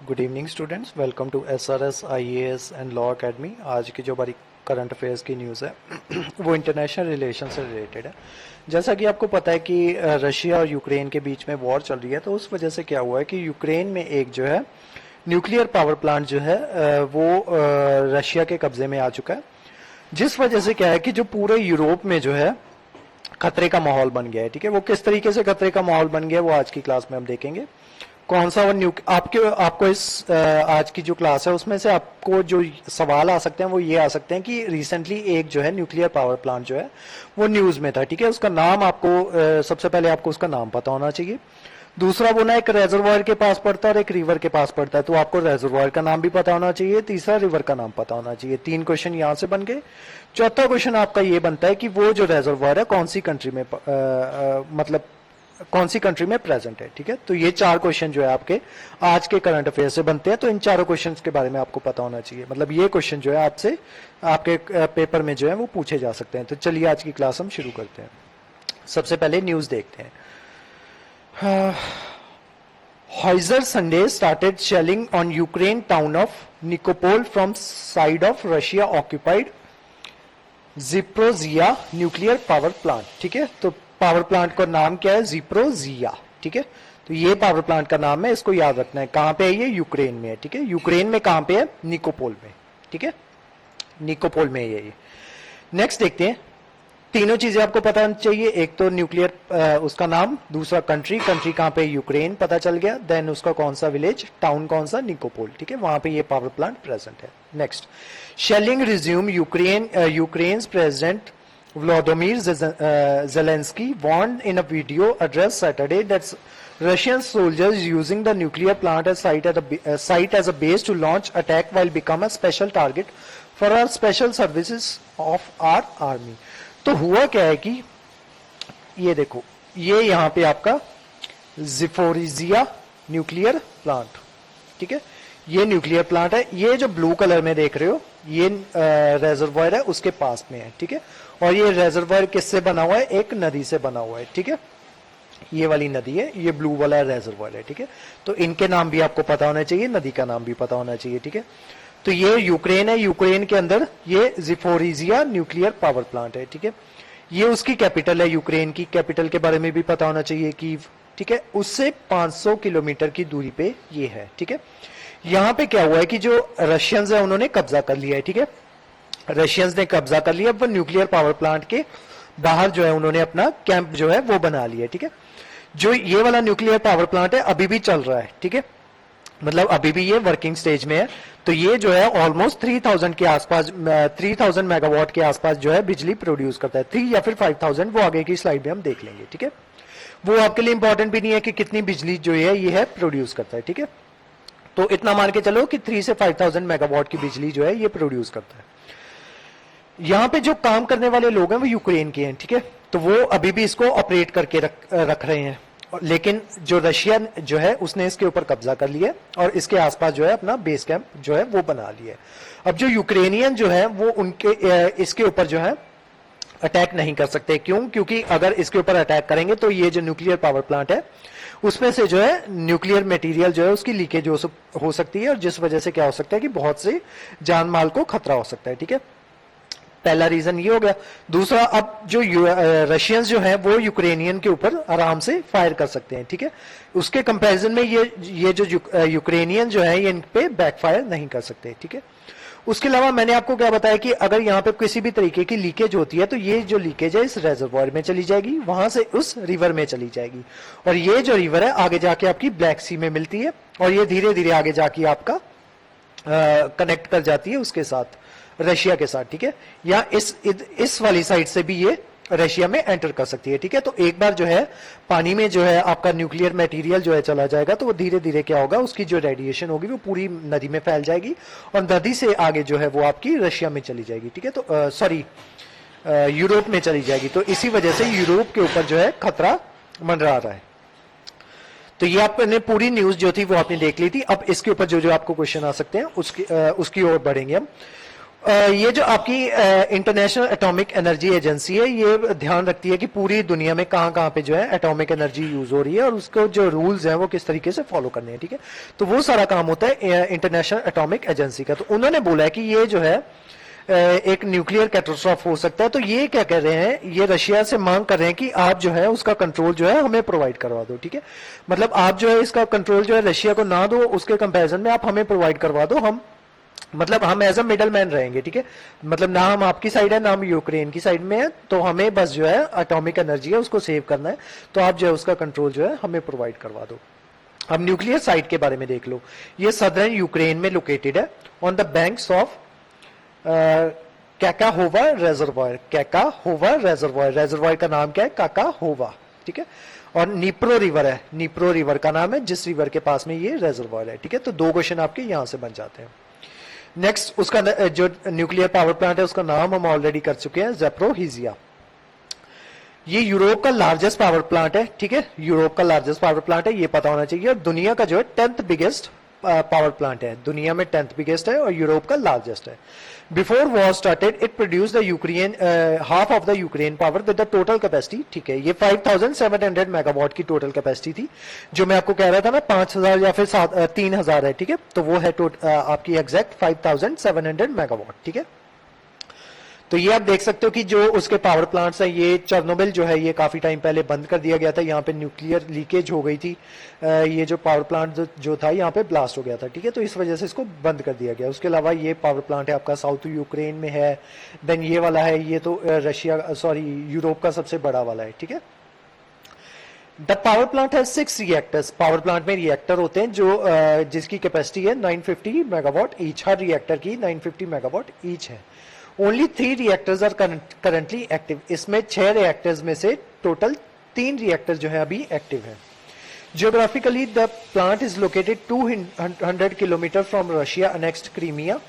Good evening students, welcome to SRS IAS and law academy. आज की जो हमारी करंट अफेयर्स की न्यूज़ है वो इंटरनेशनल रिलेशन से रिलेटेड है। जैसा कि आपको पता है कि रशिया और यूक्रेन के बीच में वॉर चल रही है, तो उस वजह से क्या हुआ है कि यूक्रेन में एक जो है न्यूक्लियर पावर प्लांट जो है वो रशिया के कब्जे में आ चुका है, जिस वजह से क्या है कि जो पूरे यूरोप में जो है खतरे का माहौल बन गया है। ठीक है, वो किस तरीके से खतरे का माहौल बन गया है वो आज की क्लास में हम देखेंगे। कौन सा वो आपको इस आज की जो क्लास है उसमें से आपको जो सवाल आ सकते हैं वो ये आ सकते हैं कि रिसेंटली एक जो है न्यूक्लियर पावर प्लांट जो है वो न्यूज में था। ठीक है, उसका नाम आपको सबसे पहले आपको उसका नाम पता होना चाहिए। दूसरा वो ना एक रेजर्वायर के पास पड़ता है और एक रिवर के पास पड़ता है, तो आपको रेजर्वायर का नाम भी पता होना चाहिए, तीसरा रिवर का नाम पता होना चाहिए। 3 क्वेश्चन यहाँ से बन गए। चौथा क्वेश्चन आपका ये बनता है कि वो जो रेजर्वायर है कौन सी कंट्री में मतलब कौन सी कंट्री में प्रेजेंट है। ठीक है, तो ये 4 क्वेश्चन जो है आपके आज के करंट अफेयर से बनते हैं। तो इन चारों क्वेश्चंस के बारे में आपको पता होना चाहिए, मतलब ये क्वेश्चन जो है आपसे आपके पेपर में जो है वो पूछे जा सकते हैं। तो चलिए आज की क्लास हम शुरू करते हैं। सबसे पहले न्यूज देखते हैं। Hoizer Sunday started shelling on Ukraine town of Nikopol from side of Russia occupied Zaporizhzhia nuclear power plant। ठीक है, तो पावर प्लांट का नाम क्या है? ज़िप्रोज़िया। ठीक है, तो ये पावर प्लांट का नाम है, इसको याद रखना है। कहां पे है ये? यूक्रेन में है। ठीक है, यूक्रेन में कहां पे है? निकोपोल में। ठीक है, निकोपोल में ये। नेक्स्ट देखते हैं। तीनों चीजें आपको पता चाहिए, एक तो न्यूक्लियर उसका नाम, दूसरा कंट्री कहां पे? यूक्रेन पता चल गया, देन उसका कौन सा विलेज, टाउन कौन सा? निकोपोल। ठीक है, वहां पे ये पावर प्लांट प्रेजेंट है। Next, shelling resume Ukraine's president Volodymyr Zelensky warned in a video address Saturday that Russian soldiers using the nuclear plant as site as a base to launch attack while become a special target for our special services of our army। तो हुआ क्या है कि ये देखो, ये यहाँ पे आपका ज़िपोरिज़िया न्यूक्लियर प्लांट, ठीक है, ये न्यूक्लियर प्लांट है। ये जो ब्लू कलर में देख रहे हो ये रेजर्वायर है, उसके पास में है। ठीक है, और ये रेजर्वायर किससे बना हुआ है? एक नदी से बना हुआ है। ठीक है, ये वाली नदी है, ये ब्लू वाला रेजर्वायर है। ठीक है, तो इनके नाम भी आपको पता होना चाहिए, नदी का नाम भी पता होना चाहिए। ठीक है, तो ये यूक्रेन है, यूक्रेन के अंदर ये ज़िपोरिज़िया न्यूक्लियर पावर प्लांट है। ठीक है, ये उसकी कैपिटल है, यूक्रेन की कैपिटल के बारे में भी पता होना चाहिए, कीव। ठीक है, उससे 500 किलोमीटर की दूरी पे ये है। ठीक है, यहां पे क्या हुआ है कि जो रशियंस है उन्होंने कब्जा कर लिया है। ठीक है, रशियंस ने कब्जा कर लिया। अब वो न्यूक्लियर पावर प्लांट के बाहर जो है उन्होंने अपना कैंप जो है वो बना लिया है। ठीक है, जो ये वाला न्यूक्लियर पावर प्लांट है अभी भी चल रहा है। ठीक है, मतलब अभी भी ये वर्किंग स्टेज में है। तो ये जो है ऑलमोस्ट 3000 के आसपास 3000 मेगावाट के आसपास जो है बिजली प्रोड्यूस करता है। 3 या फिर 5000, वो आगे की स्लाइड में हम देख लेंगे। ठीक है, वो आपके लिए इंपॉर्टेंट भी नहीं है कि कितनी बिजली जो है ये है प्रोड्यूस करता है। ठीक है, तो इतना मान के चलो कि 3 से 5000 मेगावाट की बिजली जो है ये प्रोड्यूस करता है। यहां पे जो काम करने वाले लोग हैं वो यूक्रेन के हैं। ठीक है, तो वो अभी भी इसको ऑपरेट करके रख रहे हैं, लेकिन जो रशिया जो है उसने इसके ऊपर कब्जा कर लिया और इसके आसपास जो है अपना बेस कैंप जो है वो बना लिया है। अब जो यूक्रेनियन जो है वो उनके इसके ऊपर जो है अटैक नहीं कर सकते। क्यों? क्योंकि अगर इसके ऊपर अटैक करेंगे तो ये जो न्यूक्लियर पावर प्लांट है उसमें से जो है न्यूक्लियर मटेरियल जो है उसकी लीकेज हो सकती है, और जिस वजह से क्या हो सकता है कि बहुत से जान माल को खतरा हो सकता है। ठीक है, पहला रीजन ये हो गया। दूसरा, अब जो रशियंस जो हैं वो यूक्रेनियन के ऊपर आराम से फायर कर सकते हैं। ठीक है, उसके कंपैरिजन में ये जो यूक्रेनियन जो है ये इन पे बैकफायर नहीं कर सकते। ठीक है, उसके अलावा मैंने आपको क्या बताया कि अगर यहाँ पे किसी भी तरीके की लीकेज होती है तो ये जो लीकेज है इस रेजर्वायर में चली जाएगी, वहां से उस रिवर में चली जाएगी, और ये जो रिवर है आगे जाके आपकी ब्लैक सी में मिलती है, और ये धीरे धीरे आगे जाके आपका कनेक्ट कर जाती है उसके साथ, रशिया के साथ। ठीक है, या इस वाली साइड से भी ये रशिया में एंटर कर सकती है। ठीक है, तो एक बार जो है पानी में जो है आपका न्यूक्लियर मटेरियल जो है चला जाएगा तो वो धीरे धीरे क्या होगा, उसकी जो रेडिएशन होगी वो पूरी नदी में फैल जाएगी, और नदी से आगे जो है वो आपकी रशिया में चली जाएगी। ठीक है, तो सॉरी यूरोप में चली जाएगी। तो इसी वजह से यूरोप के ऊपर जो है खतरा मंडरा रहा है। तो ये आपने पूरी न्यूज जो थी वो आपने देख ली थी। अब इसके ऊपर जो जो आपको क्वेश्चन आ सकते हैं उसकी ओर बढ़ेंगे हम। ये जो आपकी इंटरनेशनल एटॉमिक एनर्जी एजेंसी है, ये ध्यान रखती है कि पूरी दुनिया में कहाँ कहाँ पे जो है एटॉमिक एनर्जी यूज हो रही है और उसको जो रूल्स हैं वो किस तरीके से फॉलो करने हैं, ठीक है। तो वो सारा काम होता है इंटरनेशनल एटॉमिक एजेंसी का। तो उन्होंने बोला है कि ये जो है एक न्यूक्लियर कैटास्ट्रॉफ हो सकता है। तो ये क्या कर रहे हैं, ये रशिया से मांग कर रहे हैं कि आप जो है उसका कंट्रोल जो है हमें प्रोवाइड करवा दो, ठीक है। मतलब आप जो है इसका कंट्रोल जो है रशिया को ना दो, उसके कंपैरिजन में आप हमें प्रोवाइड करवा दो, हम मतलब हम एज अ मिडल मैन रहेंगे, ठीक है। मतलब ना हम आपकी साइड है ना हम यूक्रेन की साइड में है, तो हमें बस जो है एटॉमिक एनर्जी है उसको सेव करना है, तो आप जो है उसका कंट्रोल जो है हमें प्रोवाइड करवा दो। अब न्यूक्लियर साइट के बारे में देख लो, ये सदर्न यूक्रेन में लोकेटेड है on the banks of Kakhovka reservoir. Kakhovka reservoir, reservoir का नाम क्या है, काकाहोवा, ठीक है। और नीप्रो रिवर है, नीप्रो रिवर का नाम है जिस रिवर के पास में ये रेजर्वायर है, ठीक है। तो 2 क्वेश्चन आपके यहां से बन जाते हैं। नेक्स्ट उसका जो न्यूक्लियर पावर प्लांट है उसका नाम हम ऑलरेडी कर चुके हैं, ज़ैपोरिज़िया। ये यूरोप का लार्जेस्ट पावर प्लांट है, ठीक है। यूरोप का लार्जेस्ट पावर प्लांट है, ये पता होना चाहिए। और दुनिया का जो है 10th बिगेस्ट पावर प्लांट है, दुनिया में 10th बिगेस्ट है और यूरोप का लार्जेस्ट है। Before war started it produce the Ukraine half of the Ukraine power with the total capacity, ठीक है। ये 5700 मेगावाट की टोटल कैपेसिटी थी, जो मैं आपको कह रहा था ना 5000 या फिर 3000 है, ठीक है। तो वो है आपकी एग्जैक्ट 5700 मेगावाट, ठीक है। तो ये आप देख सकते हो कि जो उसके पावर प्लांट्स हैं, ये चेर्नोबिल जो है ये काफी टाइम पहले बंद कर दिया गया था, यहाँ पे न्यूक्लियर लीकेज हो गई थी। ये जो पावर प्लांट जो था यहाँ पे ब्लास्ट हो गया था, ठीक है। तो इस वजह से इसको बंद कर दिया गया। उसके अलावा ये पावर प्लांट है आपका साउथ यूक्रेन में है, देन ये वाला है, ये तो रशिया सॉरी यूरोप का सबसे बड़ा वाला है, ठीक है। द पावर प्लांट है 6 रिएक्टर्स। पावर प्लांट में रिएक्टर होते हैं जो जिसकी कैपेसिटी है 950 मेगावाट ईच, हर रिएक्टर की 950 मेगावाट ईच है। Only 3 reactors are currently active. इसमें 6 रिएक्टर्स में से टोटल 3 रिएक्टर जो है अभी एक्टिव है। Geographically the plant is located 200 kilometre from Russia annexed Crimea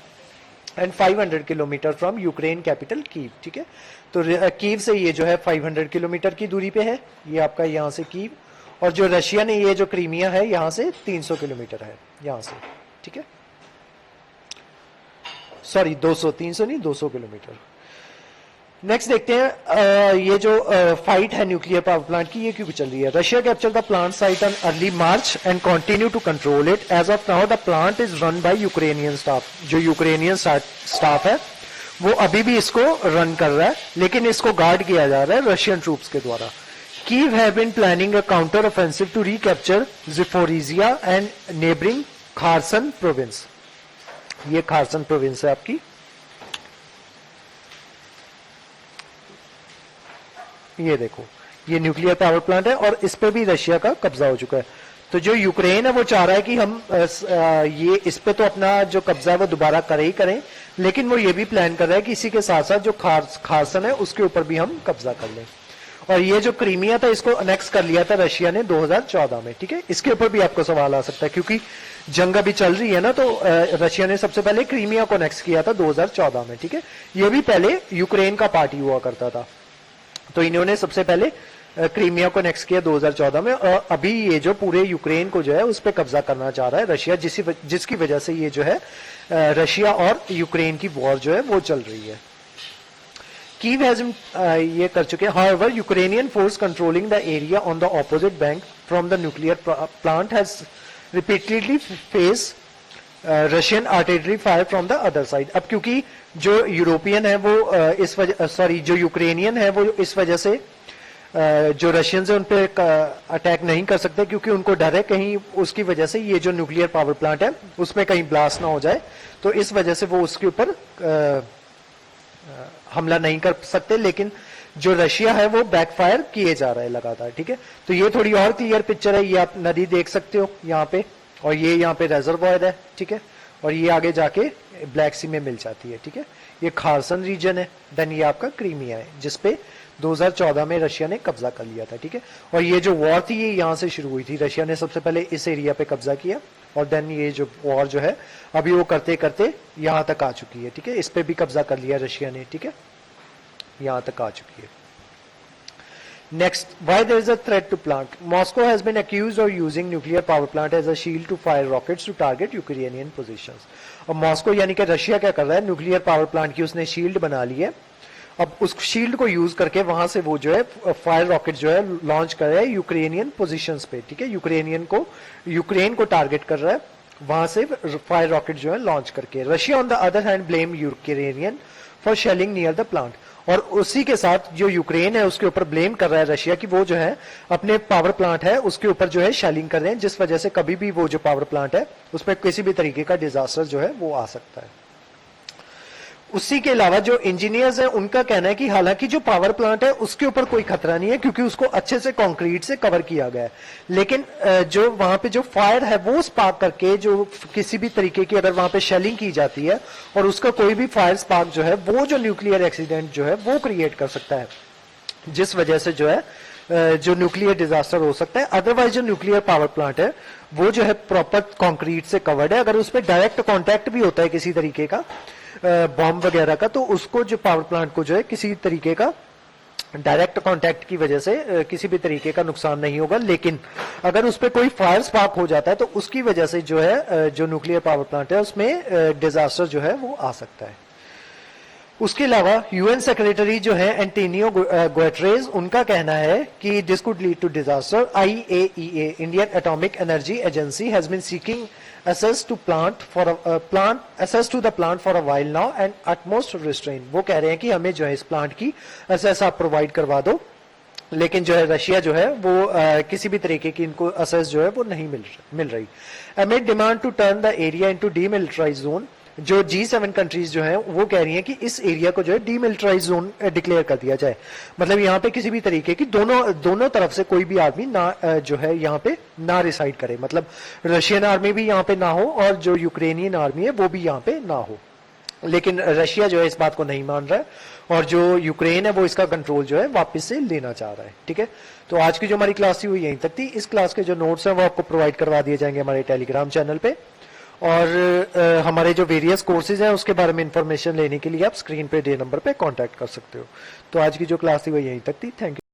and 500 kilometre from Ukraine capital Kyiv, ठीक है। तो कीव से ये जो है 500 किलोमीटर की दूरी पे है, ये आपका यहाँ से कीव, और जो रशिया ने ये जो क्रीमिया है यहाँ से 300 किलोमीटर है यहाँ से, ठीक है। सॉरी 200, 300 नहीं 200 किलोमीटर। नेक्स्ट देखते हैं ये जो फाइट है न्यूक्लियर पावर प्लांट की, ये क्यों चल रही है। Russia capture the plant site on early March and continue to control it. As of now the plant is run by Ukrainian staff. जो यूक्रेनियन स्टाफ है वो अभी भी इसको रन कर रहा है, लेकिन इसको गार्ड किया जा रहा है रशियन ट्रूप्स के द्वारा। Kyiv have been planning a counter offensive to recapture Zaporizhzhia and neighbouring Kherson province. ये खार्सन प्रोविंस है आपकी, ये देखो ये न्यूक्लियर पावर प्लांट है और इस पे भी रशिया का कब्जा हो चुका है। तो जो यूक्रेन है वो चाह रहा है कि हम ये इस पे तो अपना जो कब्जा है वो दोबारा करें ही करें, लेकिन वो ये भी प्लान कर रहा है कि इसी के साथ साथ जो खार्सन है उसके ऊपर भी हम कब्जा कर लें। और ये जो क्रीमिया था इसको अनेक्स कर लिया था रशिया ने 2014 में, ठीक है। इसके ऊपर भी आपको सवाल आ सकता है क्योंकि जंग अभी चल रही है ना, तो रशिया ने सबसे पहले क्रीमिया को अनेक्स किया था 2014 में, ठीक है। ये भी पहले यूक्रेन का पार्ट हुआ करता था, तो इन्होंने सबसे पहले क्रीमिया को नेक्स्ट किया 2014 में, और अभी ये जो पूरे यूक्रेन को जो है उस पर कब्जा करना चाह रहा है रशिया, जिसकी वजह से ये जो है रशिया और यूक्रेन की वॉर जो है वो चल रही है। कीव हैज ये कर चुके हैं। However Ukrainian force controlling the area on the opposite bank from the nuclear plant has repeatedly face Russian artillery fire from the other side. अब क्योंकि जो यूरोपियन है वो इस वजह सॉरी जो यूक्रेनियन है वो इस वजह से जो रशियंस है उन पे अटैक नहीं कर सकते, क्योंकि उनको डर है कहीं उसकी वजह से ये जो न्यूक्लियर पावर प्लांट है उसमें कहीं ब्लास्ट ना हो जाए, तो इस वजह से वो उसके ऊपर हमला नहीं कर सकते। लेकिन जो रशिया है वो बैकफायर किए जा रहा है लगातार, ठीक है। तो ये थोड़ी और क्लियर पिक्चर है, ये आप नदी देख सकते हो यहाँ पे, और ये यहाँ पे रेजर्वॉयर है, ठीक है, और ये आगे जाके ब्लैक सी में मिल जाती है, ठीक है। ये खार्सन रीजन है, देन ये आपका क्रीमिया है जिसपे 2014 में रशिया ने कब्जा कर लिया था, ठीक है। और ये जो वॉर थी ये यहाँ से शुरू हुई थी, रशिया ने सबसे पहले इस एरिया पे कब्जा किया और देन ये जो वॉर जो है अभी वो करते करते यहाँ तक आ चुकी है, ठीक है। इस पे भी कब्जा कर लिया रशिया ने, ठीक है, यहाँ तक आ चुकी है। Next, why there is a threat to plant? Moscow has been accused of using nuclear power plant as a shield to fire rockets to target Ukrainian positions. और मॉस्को यानी कि रशिया क्या कर रहा है, न्यूक्लियर पावर प्लांट की उसने shield बना ली है. अब उस शील्ड को यूज करके वहां से वो जो है फायर रॉकेट जो है लॉन्च कर रहा है यूक्रेनियन पोजीशंस पे. ठीक है, यूक्रेन को टारगेट कर रहा है, वहां से फायर रॉकेट जो है लॉन्च करके. Russia on the other hand blame Ukrainian for shelling near the plant. और उसी के साथ जो यूक्रेन है उसके ऊपर ब्लेम कर रहा है रशिया कि वो जो है अपने पावर प्लांट है उसके ऊपर जो है शेलिंग कर रहे हैं, जिस वजह से कभी भी वो जो पावर प्लांट है उस पर किसी भी तरीके का डिजास्टर जो है वो आ सकता है. उसी के अलावा जो इंजीनियर्स हैं उनका कहना है कि हालांकि जो पावर प्लांट है उसके ऊपर कोई खतरा नहीं है क्योंकि उसको अच्छे से कंक्रीट से कवर किया गया है, लेकिन जो वहां पे जो फायर है वो स्पार्क करके जो किसी भी तरीके की अगर वहां पे शेलिंग की जाती है और उसका कोई भी फायर स्पार्क जो है वो जो न्यूक्लियर एक्सीडेंट जो है वो क्रिएट कर सकता है, जिस वजह से जो है जो न्यूक्लियर डिजास्टर हो सकता है. अदरवाइज जो न्यूक्लियर पावर प्लांट है वो जो है प्रॉपर कंक्रीट से कवर्ड है. अगर उसमें डायरेक्ट कॉन्टैक्ट भी होता है किसी तरीके का बॉम्ब वगैरह का, तो उसको जो पावर प्लांट को जो है किसी तरीके का डायरेक्ट कांटेक्ट की वजह से किसी भी तरीके का नुकसान नहीं होगा. लेकिन अगर उस पर कोई फायर स्पार्क हो जाता है तो उसकी वजह से जो है जो न्यूक्लियर पावर प्लांट है उसमें डिजास्टर जो है वो आ सकता है. उसके अलावा यूएन सेक्रेटरी जो है एंटोनियो गुटेरेस, उनका कहना है कि this could lead to disaster. IAEA Indian atomic energy agency has been seeking access to the plant for a while now and utmost restraint. वो कह रहे हैं कि हमें जो है इस प्लांट की access आप प्रोवाइड करवा दो, लेकिन जो है रशिया जो है वो किसी भी तरीके की इनको access जो है वो नहीं मिल रही. Amid demand to turn the area into demilitarized zone, जो G7 कंट्रीज जो हैं वो कह रही हैं कि इस एरिया को जो है डीमिलिटराइज जोन डिक्लेयर कर दिया जाए. मतलब यहाँ पे किसी भी तरीके की दोनों तरफ से कोई भी आदमी ना जो है यहाँ पे ना रिसाइड करे, मतलब रशियन आर्मी भी यहाँ पे ना हो और जो यूक्रेनियन आर्मी है वो भी यहाँ पे ना हो. लेकिन रशिया जो है इस बात को नहीं मान रहा है और जो यूक्रेन है वो इसका कंट्रोल जो है वापस से लेना चाह रहा है. ठीक है, तो आज की जो हमारी क्लास थी वो यहीं तक थी. इस क्लास के जो नोट्स हैं वो आपको प्रोवाइड करवा दिए जाएंगे हमारे टेलीग्राम चैनल पे, और हमारे जो वेरियस कोर्सेज हैं उसके बारे में इंफॉर्मेशन लेने के लिए आप स्क्रीन पे दे नंबर पे कांटेक्ट कर सकते हो. तो आज की जो क्लास थी वो यहीं तक थी. Thank you.